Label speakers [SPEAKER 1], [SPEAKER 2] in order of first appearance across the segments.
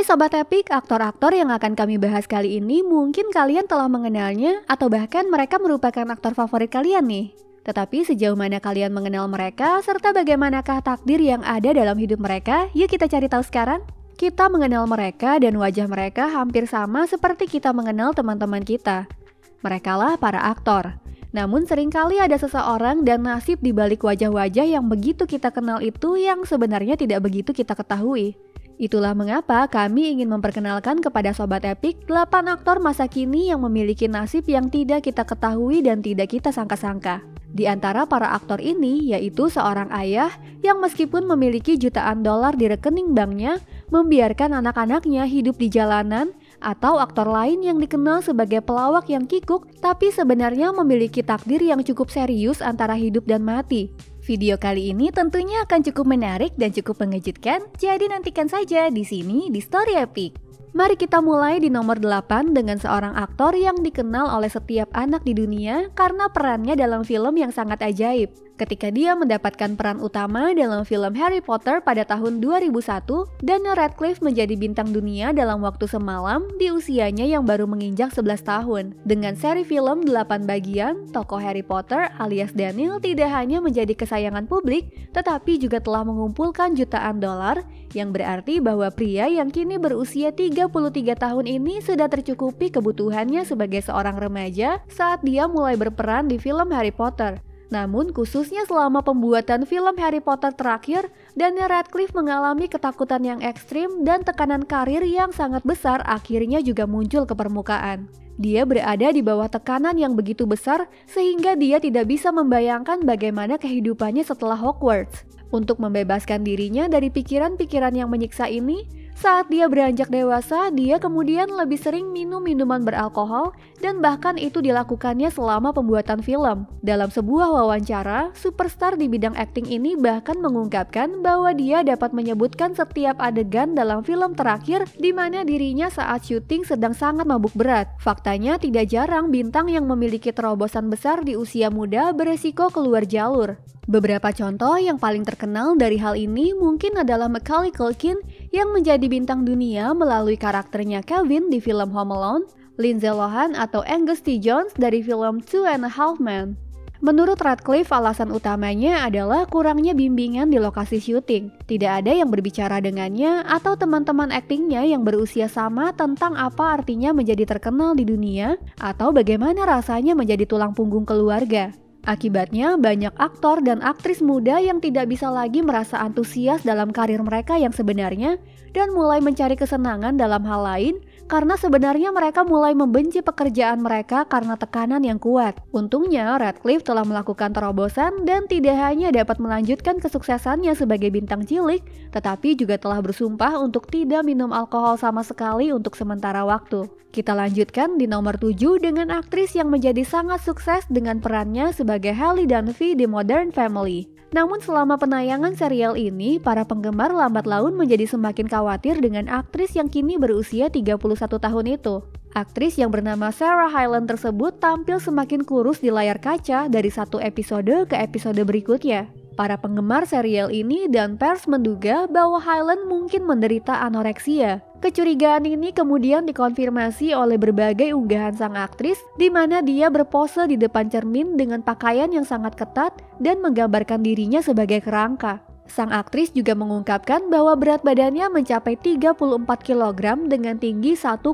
[SPEAKER 1] Hai Sobat Epik, aktor-aktor yang akan kami bahas kali ini mungkin kalian telah mengenalnya atau bahkan mereka merupakan aktor favorit kalian nih. Tetapi sejauh mana kalian mengenal mereka serta bagaimanakah takdir yang ada dalam hidup mereka, yuk kita cari tahu sekarang. Kita mengenal mereka dan wajah mereka hampir sama seperti kita mengenal teman-teman kita. Merekalah para aktor. Namun seringkali ada seseorang dan nasib di balik wajah-wajah yang begitu kita kenal itu yang sebenarnya tidak begitu kita ketahui. Itulah mengapa kami ingin memperkenalkan kepada Sobat Epik 8 aktor masa kini yang memiliki nasib yang tidak kita ketahui dan tidak kita sangka-sangka. Di antara para aktor ini yaitu seorang ayah yang meskipun memiliki jutaan dolar di rekening banknya, membiarkan anak-anaknya hidup di jalanan, atau aktor lain yang dikenal sebagai pelawak yang kikuk tapi sebenarnya memiliki takdir yang cukup serius antara hidup dan mati. Video kali ini tentunya akan cukup menarik dan cukup mengejutkan, jadi nantikan saja di sini di Story Epik. Mari kita mulai di nomor 8 dengan seorang aktor yang dikenal oleh setiap anak di dunia karena perannya dalam film yang sangat ajaib. Ketika dia mendapatkan peran utama dalam film Harry Potter pada tahun 2001, Daniel Radcliffe menjadi bintang dunia dalam waktu semalam di usianya yang baru menginjak 11 tahun. Dengan seri film 8 bagian, tokoh Harry Potter alias Daniel tidak hanya menjadi kesayangan publik, tetapi juga telah mengumpulkan jutaan dolar, yang berarti bahwa pria yang kini berusia 33 tahun ini sudah tercukupi kebutuhannya sebagai seorang remaja saat dia mulai berperan di film Harry Potter. Namun khususnya selama pembuatan film Harry Potter terakhir, Daniel Radcliffe mengalami ketakutan yang ekstrim dan tekanan karir yang sangat besar akhirnya juga muncul ke permukaan. Dia berada di bawah tekanan yang begitu besar sehingga dia tidak bisa membayangkan bagaimana kehidupannya setelah Hogwarts. Untuk membebaskan dirinya dari pikiran-pikiran yang menyiksa ini, saat dia beranjak dewasa, dia kemudian lebih sering minum minuman beralkohol dan bahkan itu dilakukannya selama pembuatan film. Dalam sebuah wawancara, superstar di bidang akting ini bahkan mengungkapkan bahwa dia dapat menyebutkan setiap adegan dalam film terakhir di mana dirinya saat syuting sedang sangat mabuk berat. Faktanya tidak jarang bintang yang memiliki terobosan besar di usia muda beresiko keluar jalur. Beberapa contoh yang paling terkenal dari hal ini mungkin adalah Macaulay Culkin yang menjadi bintang dunia melalui karakternya Kevin di film Home Alone, Lindsay Lohan atau Angus T. Jones dari film Two and a Half Men. Menurut Radcliffe, alasan utamanya adalah kurangnya bimbingan di lokasi syuting. Tidak ada yang berbicara dengannya atau teman-teman aktingnya yang berusia sama tentang apa artinya menjadi terkenal di dunia atau bagaimana rasanya menjadi tulang punggung keluarga. Akibatnya, banyak aktor dan aktris muda yang tidak bisa lagi merasa antusias dalam karir mereka yang sebenarnya dan mulai mencari kesenangan dalam hal lain karena sebenarnya mereka mulai membenci pekerjaan mereka karena tekanan yang kuat. Untungnya, Radcliffe telah melakukan terobosan dan tidak hanya dapat melanjutkan kesuksesannya sebagai bintang cilik, tetapi juga telah bersumpah untuk tidak minum alkohol sama sekali untuk sementara waktu. Kita lanjutkan di nomor 7 dengan aktris yang menjadi sangat sukses dengan perannya sebagai Halle Dunphy di Modern Family. Namun selama penayangan serial ini, para penggemar lambat laun menjadi semakin khawatir dengan aktris yang kini berusia 31 tahun itu. Aktris yang bernama Sarah Hyland tersebut tampil semakin kurus di layar kaca dari satu episode ke episode berikutnya. Para penggemar serial ini dan pers menduga bahwa Hyland mungkin menderita anoreksia. Kecurigaan ini kemudian dikonfirmasi oleh berbagai unggahan sang aktris di mana dia berpose di depan cermin dengan pakaian yang sangat ketat dan menggambarkan dirinya sebagai kerangka. Sang aktris juga mengungkapkan bahwa berat badannya mencapai 34 kg dengan tinggi 1,57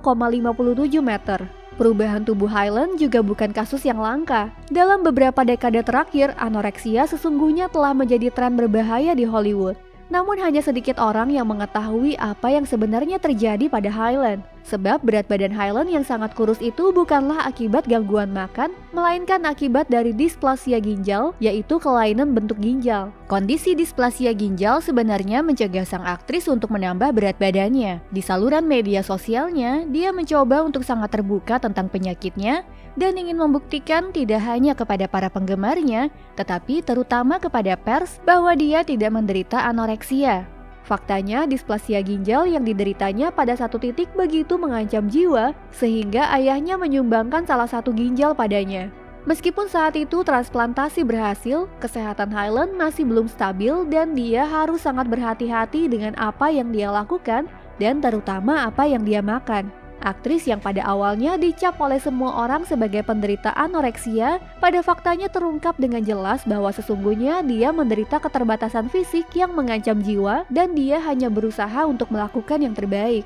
[SPEAKER 1] meter. Perubahan tubuh Hyland juga bukan kasus yang langka. Dalam beberapa dekade terakhir, anoreksia sesungguhnya telah menjadi tren berbahaya di Hollywood. Namun hanya sedikit orang yang mengetahui apa yang sebenarnya terjadi pada Hyland. Sebab berat badan Hyland yang sangat kurus itu bukanlah akibat gangguan makan, melainkan akibat dari displasia ginjal, yaitu kelainan bentuk ginjal. Kondisi displasia ginjal sebenarnya mencegah sang aktris untuk menambah berat badannya. Di saluran media sosialnya, dia mencoba untuk sangat terbuka tentang penyakitnya dan ingin membuktikan tidak hanya kepada para penggemarnya, tetapi terutama kepada pers bahwa dia tidak menderita anoreksia. Faktanya, displasia ginjal yang dideritanya pada satu titik begitu mengancam jiwa, sehingga ayahnya menyumbangkan salah satu ginjal padanya. Meskipun saat itu transplantasi berhasil, kesehatan Hyland masih belum stabil dan dia harus sangat berhati-hati dengan apa yang dia lakukan dan terutama apa yang dia makan. Aktris yang pada awalnya dicap oleh semua orang sebagai penderita anoreksia, pada faktanya terungkap dengan jelas bahwa sesungguhnya dia menderita keterbatasan fisik yang mengancam jiwa dan dia hanya berusaha untuk melakukan yang terbaik.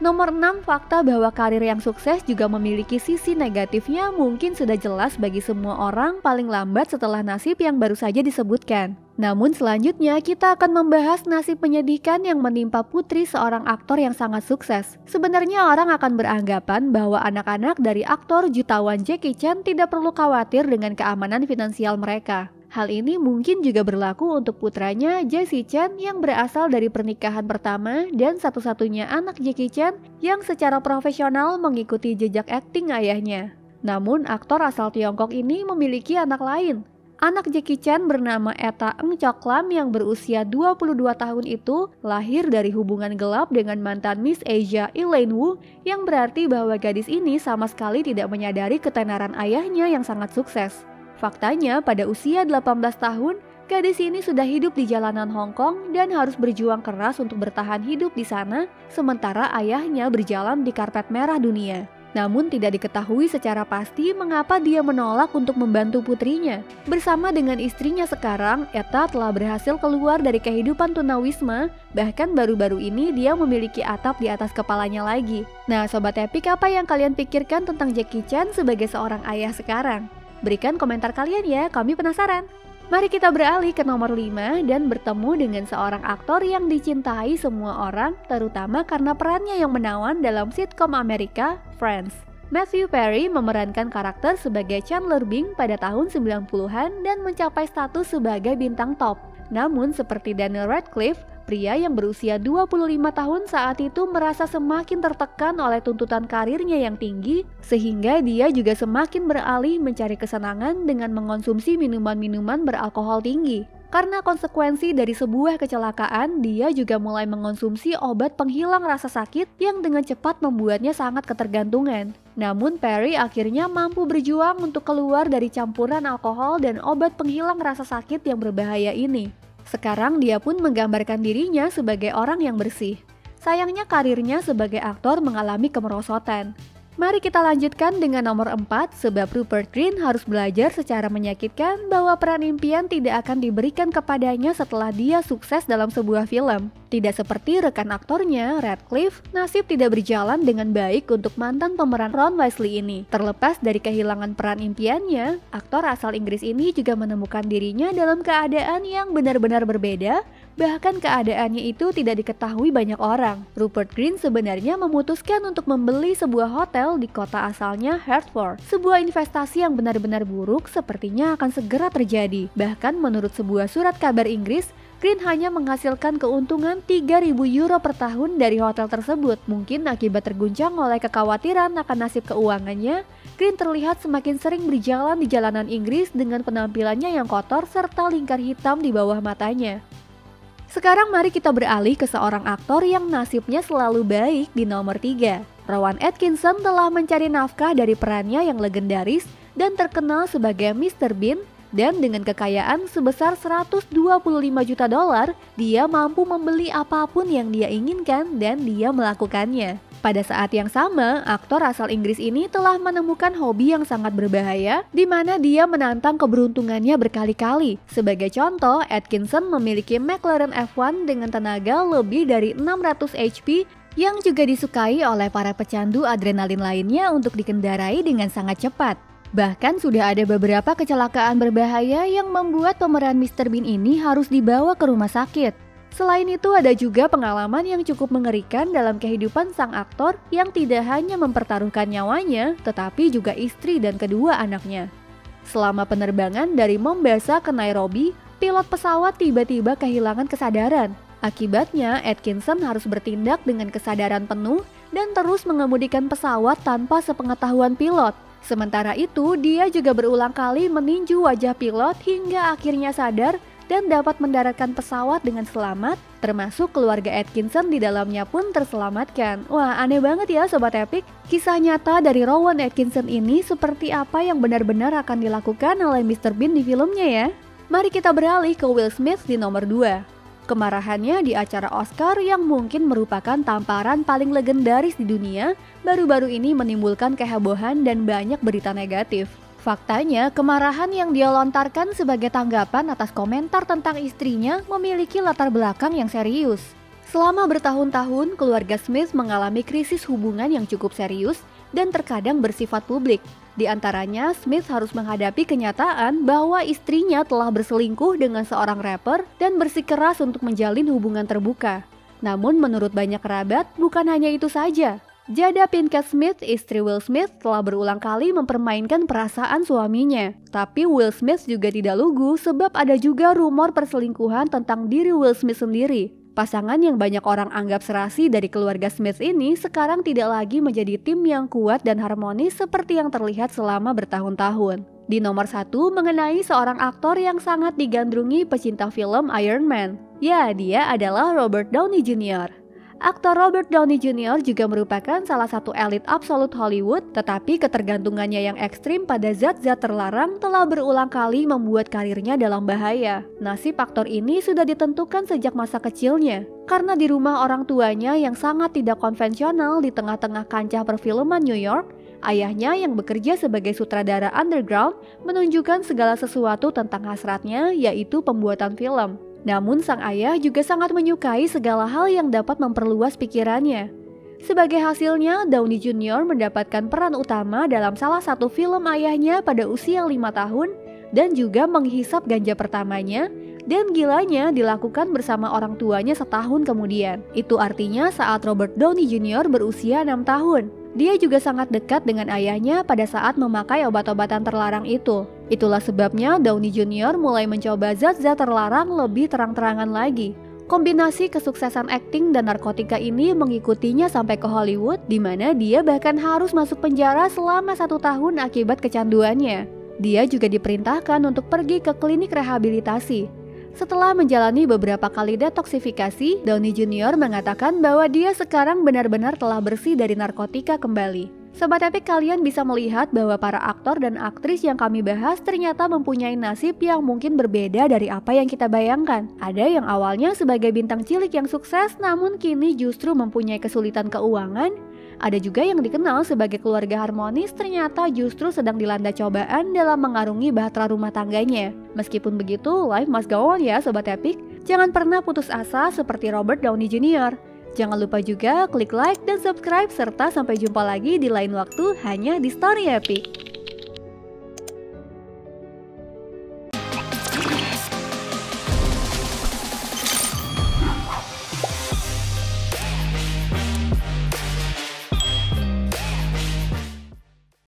[SPEAKER 1] Nomor 6, fakta bahwa karir yang sukses juga memiliki sisi negatifnya mungkin sudah jelas bagi semua orang paling lambat setelah nasib yang baru saja disebutkan. Namun selanjutnya kita akan membahas nasib menyedihkan yang menimpa putri seorang aktor yang sangat sukses. Sebenarnya orang akan beranggapan bahwa anak-anak dari aktor jutawan Jackie Chan tidak perlu khawatir dengan keamanan finansial mereka. Hal ini mungkin juga berlaku untuk putranya Jackie Chan yang berasal dari pernikahan pertama dan satu-satunya anak Jackie Chan yang secara profesional mengikuti jejak akting ayahnya. Namun aktor asal Tiongkok ini memiliki anak lain. Anak Jackie Chan bernama Etta Ng Chok Lam yang berusia 22 tahun itu lahir dari hubungan gelap dengan mantan Miss Asia Elaine Wu, yang berarti bahwa gadis ini sama sekali tidak menyadari ketenaran ayahnya yang sangat sukses. Faktanya, pada usia 18 tahun, gadis ini sudah hidup di jalanan Hong Kong dan harus berjuang keras untuk bertahan hidup di sana, sementara ayahnya berjalan di karpet merah dunia. Namun tidak diketahui secara pasti mengapa dia menolak untuk membantu putrinya. Bersama dengan istrinya sekarang, Etta telah berhasil keluar dari kehidupan tunawisma, bahkan baru-baru ini dia memiliki atap di atas kepalanya lagi. Nah, Sobat Epic, apa yang kalian pikirkan tentang Jackie Chan sebagai seorang ayah sekarang? Berikan komentar kalian ya, kami penasaran. Mari kita beralih ke nomor 5 dan bertemu dengan seorang aktor yang dicintai semua orang, terutama karena perannya yang menawan dalam sitkom Amerika, Friends. Matthew Perry memerankan karakter sebagai Chandler Bing pada tahun 90-an dan mencapai status sebagai bintang top. Namun seperti Daniel Radcliffe, pria yang berusia 25 tahun saat itu merasa semakin tertekan oleh tuntutan karirnya yang tinggi, sehingga dia juga semakin beralih mencari kesenangan dengan mengonsumsi minuman-minuman beralkohol tinggi. Karena konsekuensi dari sebuah kecelakaan, dia juga mulai mengonsumsi obat penghilang rasa sakit yang dengan cepat membuatnya sangat ketergantungan. Namun Perry akhirnya mampu berjuang untuk keluar dari campuran alkohol dan obat penghilang rasa sakit yang berbahaya ini. Sekarang dia pun menggambarkan dirinya sebagai orang yang bersih. Sayangnya karirnya sebagai aktor mengalami kemerosotan. Mari kita lanjutkan dengan nomor 4, sebab Rupert Grint harus belajar secara menyakitkan bahwa peran impian tidak akan diberikan kepadanya setelah dia sukses dalam sebuah film. Tidak seperti rekan aktornya, Radcliffe, nasib tidak berjalan dengan baik untuk mantan pemeran Ron Weasley ini. Terlepas dari kehilangan peran impiannya, aktor asal Inggris ini juga menemukan dirinya dalam keadaan yang benar-benar berbeda, bahkan keadaannya itu tidak diketahui banyak orang. Rupert Grint sebenarnya memutuskan untuk membeli sebuah hotel di kota asalnya, Hertford. Sebuah investasi yang benar-benar buruk sepertinya akan segera terjadi. Bahkan menurut sebuah surat kabar Inggris, Grint hanya menghasilkan keuntungan 3.000 euro per tahun dari hotel tersebut. Mungkin akibat terguncang oleh kekhawatiran akan nasib keuangannya, Grint terlihat semakin sering berjalan di jalanan Inggris dengan penampilannya yang kotor serta lingkar hitam di bawah matanya. Sekarang mari kita beralih ke seorang aktor yang nasibnya selalu baik di nomor 3. Rowan Atkinson telah mencari nafkah dari perannya yang legendaris dan terkenal sebagai Mr. Bean, dan dengan kekayaan sebesar 125 juta dolar, dia mampu membeli apapun yang dia inginkan dan dia melakukannya. Pada saat yang sama, aktor asal Inggris ini telah menemukan hobi yang sangat berbahaya, di mana dia menantang keberuntungannya berkali-kali. Sebagai contoh, Atkinson memiliki McLaren F1 dengan tenaga lebih dari 600 HP yang juga disukai oleh para pecandu adrenalin lainnya untuk dikendarai dengan sangat cepat. Bahkan sudah ada beberapa kecelakaan berbahaya yang membuat pemeran Mr. Bean ini harus dibawa ke rumah sakit. Selain itu ada juga pengalaman yang cukup mengerikan dalam kehidupan sang aktor yang tidak hanya mempertaruhkan nyawanya, tetapi juga istri dan kedua anaknya. Selama penerbangan dari Mombasa ke Nairobi, pilot pesawat tiba-tiba kehilangan kesadaran. Akibatnya, Atkinson harus bertindak dengan kesadaran penuh dan terus mengemudikan pesawat tanpa sepengetahuan pilot. Sementara itu, dia juga berulang kali meninju wajah pilot hingga akhirnya sadar dan dapat mendaratkan pesawat dengan selamat, termasuk keluarga Atkinson di dalamnya pun terselamatkan. Wah, aneh banget ya Sobat Epic. Kisah nyata dari Rowan Atkinson ini seperti apa yang benar-benar akan dilakukan oleh Mr. Bean di filmnya ya? Mari kita beralih ke Will Smith di nomor 2. kemarahannya di acara Oscar yang mungkin merupakan tamparan paling legendaris di dunia, baru-baru ini menimbulkan kehebohan dan banyak berita negatif. Faktanya, kemarahan yang dia lontarkan sebagai tanggapan atas komentar tentang istrinya memiliki latar belakang yang serius. Selama bertahun-tahun, keluarga Smith mengalami krisis hubungan yang cukup serius dan terkadang bersifat publik. Di antaranya, Smith harus menghadapi kenyataan bahwa istrinya telah berselingkuh dengan seorang rapper dan bersikeras untuk menjalin hubungan terbuka. Namun menurut banyak kerabat, bukan hanya itu saja. Jada Pinkett Smith, istri Will Smith, telah berulang kali mempermainkan perasaan suaminya. Tapi Will Smith juga tidak lugu sebab ada juga rumor perselingkuhan tentang diri Will Smith sendiri. Pasangan yang banyak orang anggap serasi dari keluarga Smith ini sekarang tidak lagi menjadi tim yang kuat dan harmonis seperti yang terlihat selama bertahun-tahun. Di nomor 1 mengenai seorang aktor yang sangat digandrungi pecinta film Iron Man. Ya, dia adalah Robert Downey Jr. Aktor Robert Downey Jr. juga merupakan salah satu elit absolut Hollywood, tetapi ketergantungannya yang ekstrim pada zat-zat terlarang telah berulang kali membuat karirnya dalam bahaya. Nasib aktor ini sudah ditentukan sejak masa kecilnya, karena di rumah orang tuanya yang sangat tidak konvensional di tengah-tengah kancah perfilman New York, ayahnya yang bekerja sebagai sutradara underground menunjukkan segala sesuatu tentang hasratnya, yaitu pembuatan film. Namun sang ayah juga sangat menyukai segala hal yang dapat memperluas pikirannya. Sebagai hasilnya, Downey Jr. mendapatkan peran utama dalam salah satu film ayahnya pada usia 5 tahun dan juga menghisap ganja pertamanya, dan gilanya dilakukan bersama orang tuanya setahun kemudian. Itu artinya saat Robert Downey Jr. berusia 6 tahun. Dia juga sangat dekat dengan ayahnya pada saat memakai obat-obatan terlarang itu. Itulah sebabnya Downey Jr. mulai mencoba zat-zat terlarang lebih terang-terangan lagi. Kombinasi kesuksesan akting dan narkotika ini mengikutinya sampai ke Hollywood, di mana dia bahkan harus masuk penjara selama 1 tahun akibat kecanduannya. Dia juga diperintahkan untuk pergi ke klinik rehabilitasi. Setelah menjalani beberapa kali detoksifikasi, Downey Jr. mengatakan bahwa dia sekarang benar-benar telah bersih dari narkotika kembali. Sobat Epic, kalian bisa melihat bahwa para aktor dan aktris yang kami bahas ternyata mempunyai nasib yang mungkin berbeda dari apa yang kita bayangkan. Ada yang awalnya sebagai bintang cilik yang sukses, namun kini justru mempunyai kesulitan keuangan. Ada juga yang dikenal sebagai keluarga harmonis, ternyata justru sedang dilanda cobaan dalam mengarungi bahtera rumah tangganya. Meskipun begitu, life must go on ya Sobat Epic. Jangan pernah putus asa seperti Robert Downey Jr. Jangan lupa juga klik like dan subscribe, serta sampai jumpa lagi di lain waktu hanya di Story Epic.